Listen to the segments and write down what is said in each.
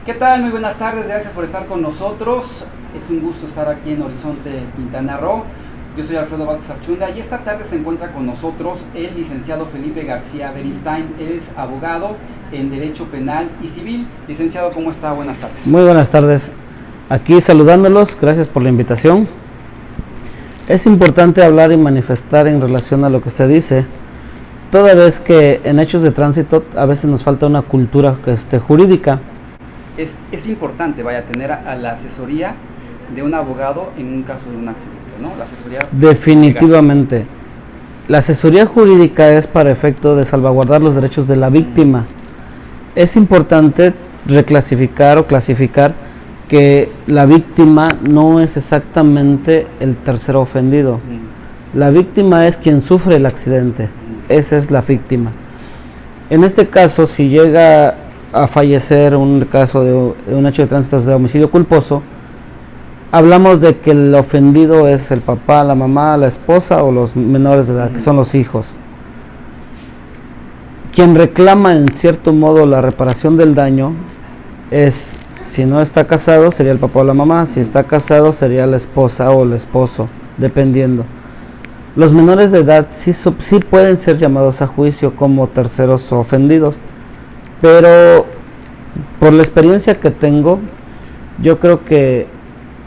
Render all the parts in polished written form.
¿Qué tal? Muy buenas tardes, gracias por estar con nosotros. Es un gusto estar aquí en Horizonte, Quintana Roo. Yo soy Alfredo Vázquez Archunda y esta tarde se encuentra con nosotros el licenciado Felipe García Beristain. Él es abogado en Derecho Penal y Civil. Licenciado, ¿cómo está? Buenas tardes. Muy buenas tardes. Aquí saludándolos, gracias por la invitación. Es importante hablar y manifestar en relación a lo que usted dice, toda vez que en hechos de tránsito a veces nos falta una cultura jurídica. Es importante, tener a la asesoría de un abogado en un caso de un accidente, ¿no? La asesoría definitivamente. Legal. La asesoría jurídica es para efecto de salvaguardar los derechos de la víctima. Es importante reclasificar o clasificar que la víctima no es exactamente el tercero ofendido. La víctima es quien sufre el accidente. Esa es la víctima. En este caso, si llega a fallecer un caso de un hecho de tránsito de homicidio culposo, hablamos de que el ofendido es el papá, la mamá, la esposa o los menores de edad, que son los hijos. Quien reclama en cierto modo la reparación del daño es, si no está casado, sería el papá o la mamá; si está casado, sería la esposa o el esposo, dependiendo. Los menores de edad sí pueden ser llamados a juicio como terceros ofendidos, pero por la experiencia que tengo, yo creo que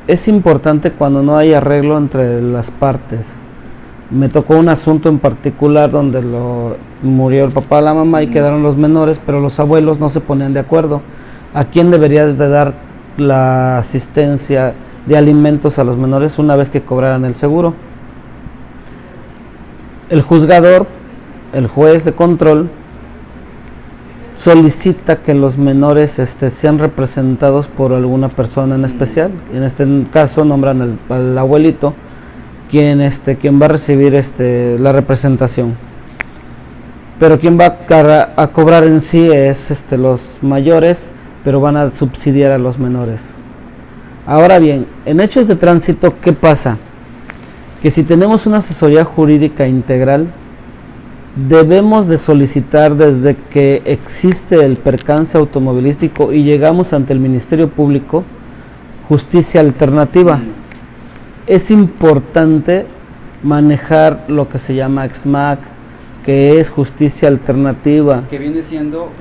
es importante cuando no hay arreglo entre las partes. Me tocó un asunto en particular donde murió el papá, la mamá y quedaron los menores, pero los abuelos no se ponían de acuerdo a quién debería de dar la asistencia de alimentos a los menores una vez que cobraran el seguro. El juzgador, el juez de control, solicita que los menores sean representados por alguna persona en especial. En este caso nombran al abuelito, quien va a recibir la representación. Pero quien va a cobrar en sí es los mayores, pero van a subsidiar a los menores. Ahora bien, en hechos de tránsito, ¿qué pasa? Que si tenemos una asesoría jurídica integral, debemos de solicitar desde que existe el percance automovilístico y llegamos ante el Ministerio Público justicia alternativa. Es importante manejar lo que se llama XMAC, que es justicia alternativa. Que viene siendo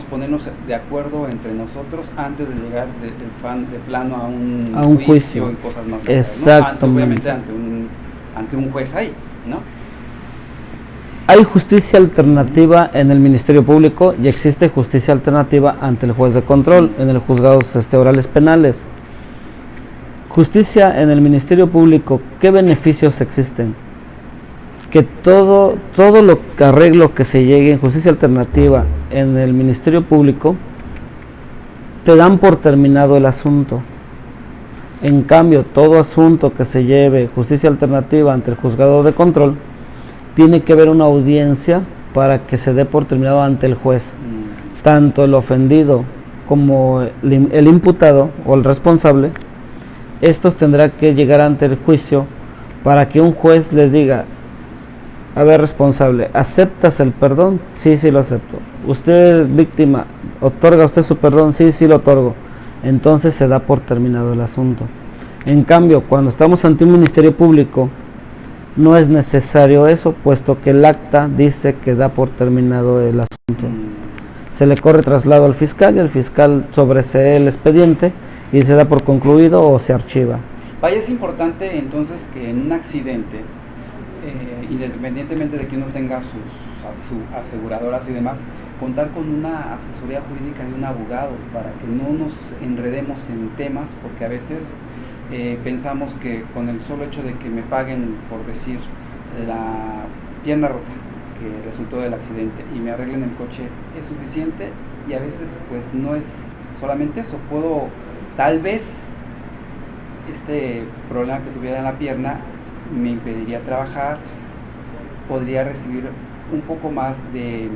ponernos de acuerdo entre nosotros antes de llegar de plano a un juicio y cosas más. Exactamente. ¿No? Ante un juez ahí, ¿no? Hay justicia alternativa en el Ministerio Público y existe justicia alternativa ante el juez de control, en el juzgados orales penales. Justicia en el Ministerio Público, ¿qué beneficios existen? Que todo lo que arreglo que se llegue en justicia alternativa en el Ministerio Público, te dan por terminado el asunto. En cambio, todo asunto que se lleve justicia alternativa ante el juzgado de control, tiene que haber una audiencia para que se dé por terminado ante el juez. Tanto el ofendido como el imputado o el responsable, estos tendrán que llegar ante el juicio para que un juez les diga: a ver, responsable, ¿aceptas el perdón? Sí, lo acepto. Usted, víctima, ¿otorga usted su perdón? Sí, lo otorgo. Entonces se da por terminado el asunto. En cambio, cuando estamos ante un Ministerio Público, no es necesario eso, puesto que el acta dice que da por terminado el asunto. Se le corre traslado al fiscal y el fiscal sobresee el expediente y se da por concluido o se archiva. Es importante entonces que en un accidente, independientemente de que uno tenga sus aseguradoras y demás, contar con una asesoría jurídica de un abogado para que no nos enredemos en temas, porque a veces pensamos que con el solo hecho de que me paguen, por decir, la pierna rota que resultó del accidente y me arreglen el coche es suficiente, y a veces pues no es solamente eso. Puedo, tal vez este problema que tuviera en la pierna me impediría trabajar, podría recibir un poco más de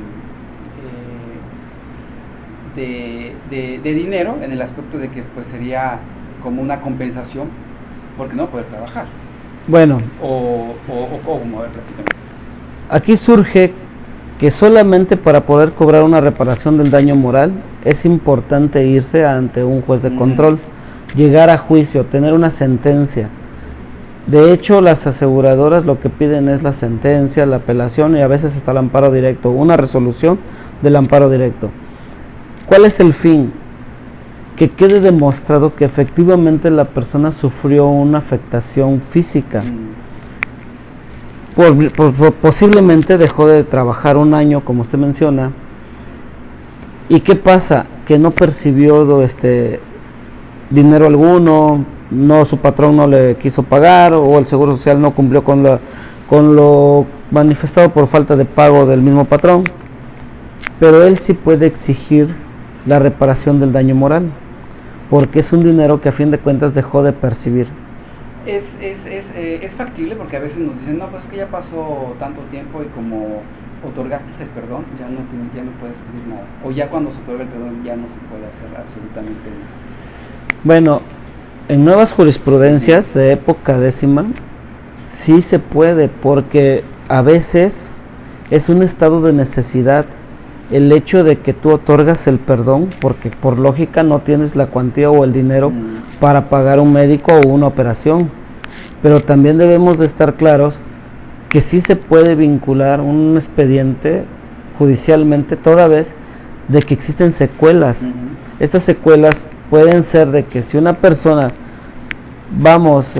dinero, en el aspecto de que pues sería como una compensación porque no poder trabajar. Bueno, o como, a ver, platícame. Aquí surge que solamente para poder cobrar una reparación del daño moral es importante irse ante un juez de control, llegar a juicio, tener una sentencia. De hecho, las aseguradoras lo que piden es la sentencia, la apelación y a veces hasta el amparo directo, una resolución del amparo directo. ¿Cuál es el fin? Que quede demostrado que efectivamente la persona sufrió una afectación física. Posiblemente dejó de trabajar un año, como usted menciona. ¿Y qué pasa? Que no percibió dinero alguno, su patrón no le quiso pagar, o el Seguro Social no cumplió con lo manifestado por falta de pago del mismo patrón. Pero él sí puede exigir la reparación del daño moral, porque es un dinero que a fin de cuentas dejó de percibir. Es factible, porque a veces nos dicen, no, pues es que ya pasó tanto tiempo y como otorgaste el perdón, ya no puedes pedir nada. O ya cuando se otorga el perdón ya no se puede hacer absolutamente nada. Bueno, en nuevas jurisprudencias de época décima sí se puede, porque a veces es un estado de necesidad el hecho de que tú otorgas el perdón, porque por lógica no tienes la cuantía o el dinero para pagar un médico o una operación. Pero también debemos de estar claros que sí se puede vincular un expediente judicialmente toda vez de que existen secuelas. Estas secuelas pueden ser de que si una persona,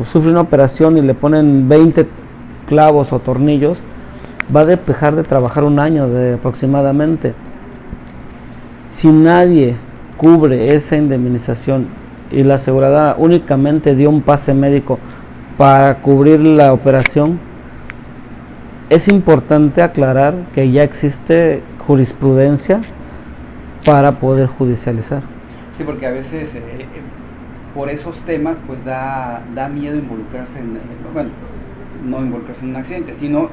sufre una operación y le ponen 20 clavos o tornillos, va a dejar de trabajar un año aproximadamente. Si nadie cubre esa indemnización y la aseguradora únicamente dio un pase médico para cubrir la operación, es importante aclarar que ya existe jurisprudencia para poder judicializar. Sí, porque a veces por esos temas pues da miedo involucrarse no involucrarse en un accidente, sino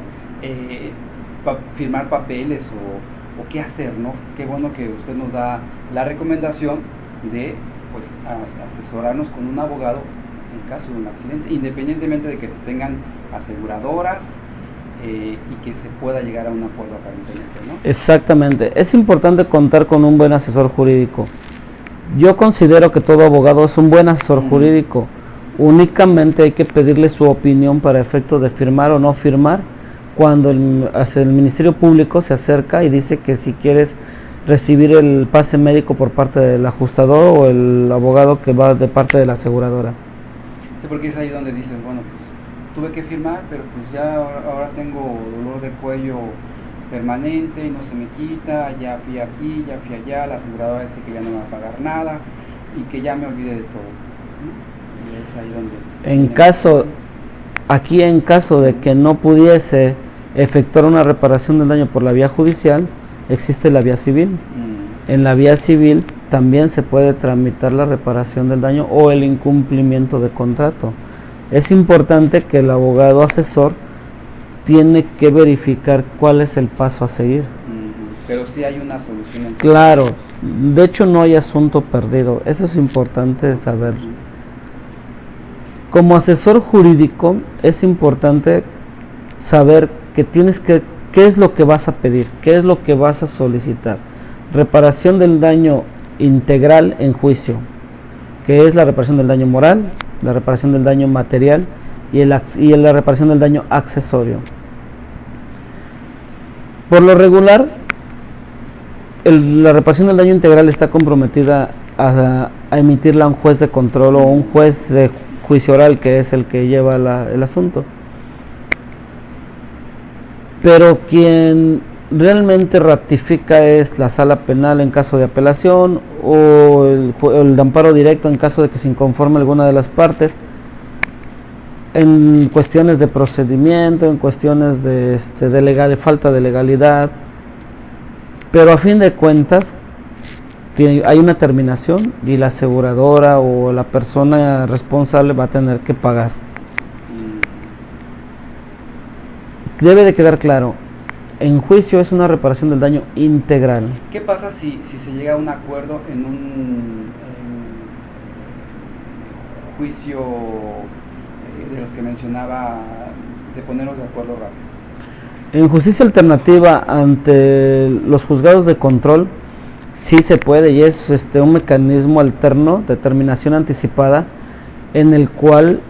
firmar papeles o qué hacer, ¿no? Qué bueno que usted nos da la recomendación de pues asesorarnos con un abogado en caso de un accidente, independientemente de que se tengan aseguradoras y que se pueda llegar a un acuerdo aparentemente, ¿no? Exactamente, es importante contar con un buen asesor jurídico. Yo considero que todo abogado es un buen asesor jurídico. Únicamente hay que pedirle su opinión para efecto de firmar o no firmar cuando el Ministerio Público se acerca y dice que si quieres recibir el pase médico por parte del ajustador o el abogado que va de parte de la aseguradora. Sí, porque es ahí donde dices, bueno, pues tuve que firmar, pero pues ya ahora tengo dolor de cuello permanente y no se me quita, ya fui aquí, ya fui allá, la aseguradora dice que ya no me va a pagar nada y que ya me olvidé de todo, ¿no? Y es ahí donde... En caso de que no pudiese efectuar una reparación del daño por la vía judicial, existe la vía civil. En la vía civil también se puede tramitar la reparación del daño o el incumplimiento de contrato. Es importante que el abogado asesor tiene que verificar cuál es el paso a seguir. Pero sí hay una solución. Claro, de hecho no hay asunto perdido, eso es importante saber. Como asesor jurídico es importante saber que qué es lo que vas a pedir, qué es lo que vas a solicitar. Reparación del daño integral en juicio, que es la reparación del daño moral, la reparación del daño material y la reparación del daño accesorio. Por lo regular, la reparación del daño integral está comprometida a emitirla a un juez de control o un juez de juicio oral, que es el que lleva el asunto. Pero quien realmente ratifica es la sala penal en caso de apelación o el amparo directo en caso de que se inconforme alguna de las partes, en cuestiones de procedimiento, en cuestiones de falta de legalidad. Pero a fin de cuentas hay una terminación y la aseguradora o la persona responsable va a tener que pagar. Debe de quedar claro, en juicio es una reparación del daño integral. ¿Qué pasa si se llega a un acuerdo en un juicio de los que mencionaba, de ponernos de acuerdo rápido? En justicia alternativa ante los juzgados de control Sí se puede, y es un mecanismo alterno de terminación anticipada, en el cual,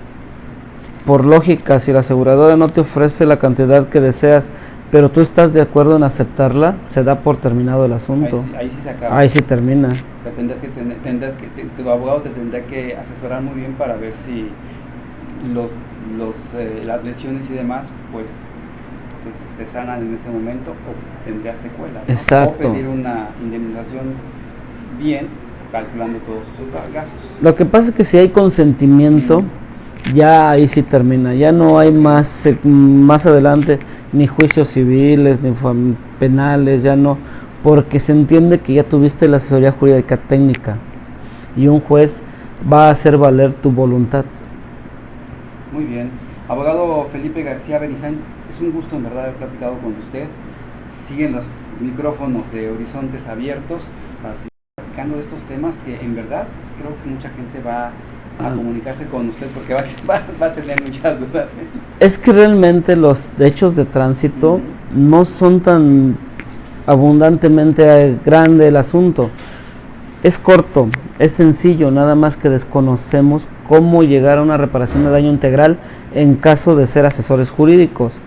por lógica, si la aseguradora no te ofrece la cantidad que deseas, pero tú estás de acuerdo en aceptarla, se da por terminado el asunto. Ahí sí se acaba. Ahí sí termina. Tu abogado te tendrá que asesorar muy bien para ver si las lesiones y demás, pues se sanan en ese momento o tendría secuelas, ¿no? Exacto. O pedir una indemnización bien, calculando todos esos gastos. Lo que pasa es que si hay consentimiento, ya ahí sí termina, ya no hay más adelante ni juicios civiles ni penales, ya no, porque se entiende que ya tuviste la asesoría jurídica técnica y un juez va a hacer valer tu voluntad. Muy bien. Abogado Felipe García Beristain, es un gusto en verdad haber platicado con usted. Siguen los micrófonos de Horizontes abiertos para seguir platicando de estos temas que en verdad creo que mucha gente va a comunicarse con usted porque va a tener muchas dudas. Es que realmente los hechos de tránsito no son tan abundantemente grande el asunto. Es corto, es sencillo, nada más que desconocemos cómo llegar a una reparación de daño integral en caso de ser asesores jurídicos.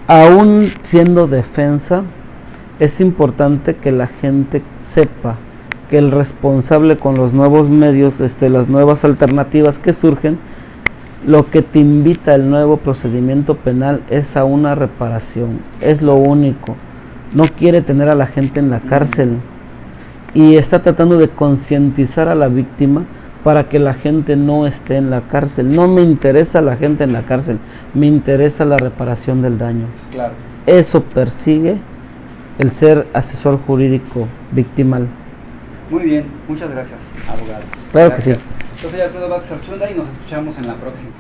Aún siendo defensa, es importante que la gente sepa que el responsable con los nuevos medios, las nuevas alternativas que surgen, lo que te invita el nuevo procedimiento penal es a una reparación, es lo único. No quiere tener a la gente en la cárcel y está tratando de concientizar a la víctima para que la gente no esté en la cárcel. No me interesa la gente en la cárcel, me interesa la reparación del daño. Claro. Eso persigue el ser asesor jurídico victimal. Muy bien, muchas gracias, abogado. Claro Gracias. que sí. Yo soy Alfredo Vázquez Archunda y nos escuchamos en la próxima.